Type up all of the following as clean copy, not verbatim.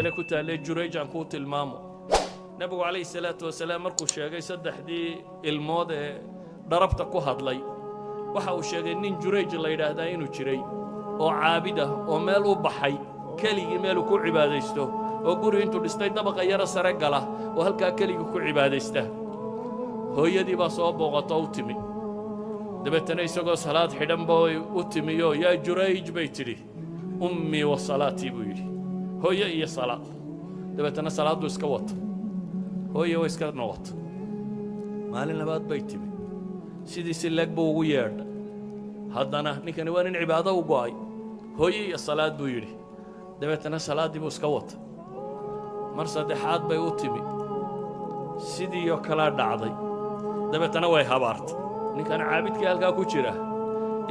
kale ku taalay Jurayj aan ku tilmaamo nabigu calayhi salaatu wasalaam markuu sheegay saddexdii ilmood ee darabta ku hadlay waxa uu sheegay nin Jurayj la yiraahdaa inuu jiray oo caabid ah oo meel u baxay keligii meel ku cibaadaysto oo guri intuu dhistay dabaqa yara sare gala oo halkaa keligii ku cibaadaysta hooyadii baa soo booqato u timi dabeetana isagoo salaad xidhan booy u timiyo yaa Jurayj bay tiri ummi wa salaati buu yidhi hooyo iyo salaad dabeetana salaadu iska wata hooyo way iska noqota maalin labaad bay timi sidii si lag buu ugu yeedhay haddana ninkani waa nin cibaado u go'ay hooyo iyo salaad buu yidhi dabeetana salaadii buu iska wata mar saddexaad bay u timi sidii oo kala dhacday dabeetana way habaartay ninkan caabidkii halkaa ku jira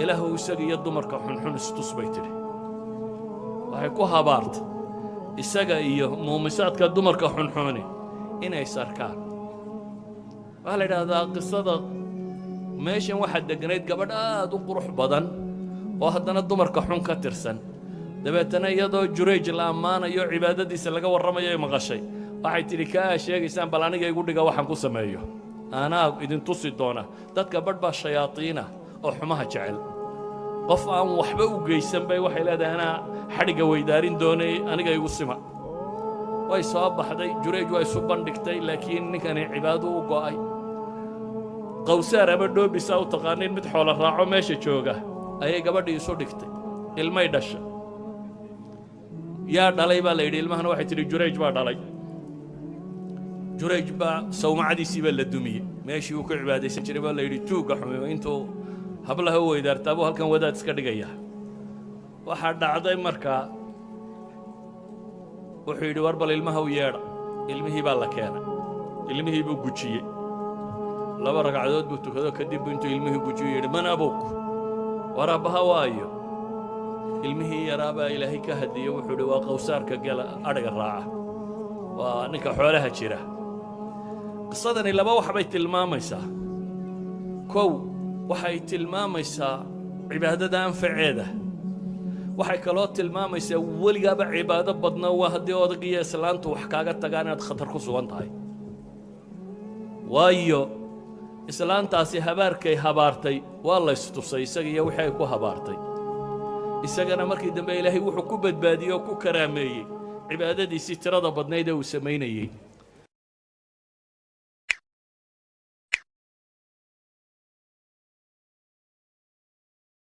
ilaahu isaga iyo dumarka xunxun istus bay tiri waxay ku habaartay isaga iyo muumisaadka dumarka xunxuni inay sarkaan waxa la yidhaahdaa qisada meeshan waxaa deganayd gabadh aad u qurux badan oo haddana dumarka xun ka tirsan dabeetana iyadoo Jurayj la ammaanayo cibaadadiisa laga warramayo ay maqashay waxay tidhi kaa sheegaysaan bal aniga igu dhiga waxaan ku sameeyo anaa idin tusi doona dadka badh baa shayaadiina oo xumaha jecel qof aan waxba u geysan bay waxay leedahay anaa xadhiga weydaarin doonay aniga igu sima way soo baxday Jurayj way isu bandhigtay laakiin ninkani cibaado u go'ay qowsaar ama dhoobisa u taqaanin mid xoolo raaco meesha jooga ayay gabadhii isu dhigtay ilmay dhasha yaa dhalay baa la yidhi ilmahana waxay tidhi Jurayj baa dhalay Jurayj baa sawmacadiisii baa la dumiyey meeshii uu ku cibaadaysan jiray baa la yidhi tuuga xumeeyo intuu hablaha u weydaartaa buu halkan wadaad iska dhigaya waxaa dhacday markaa wuxuu yidhi war bal ilmaha u yeedha ilmihii baa la keenay ilmihii buu gujiyey laba ragcadood buu tukado kadib intuu ilmihii gujiyo yidhi man abuk war aabbaha waayo ilmihii yaraa baa ilaahay ka hadiyey wuxuu yidhi waa qowsaarka gela adhiga raaca waa ninka xoolaha jira qisadani laba wax bay tilmaamaysaa kow waxay tilmaamaysaa cibaadada anfaceeda waxay kaloo tilmaamaysaa weligaaba cibaado badna waa haddii odag iyo islaantu wax kaaga tagaan inaad khatar ku sugan tahay waayo islaantaasi habaarkay habaartay waa la istusay isaga iyo wixii ay ku habaartay isagana markii dambe ilaahay wuxuu ku badbaadiyey oo ku karaameeyey cibaadadiisii tirada badnayd ee uu samaynayey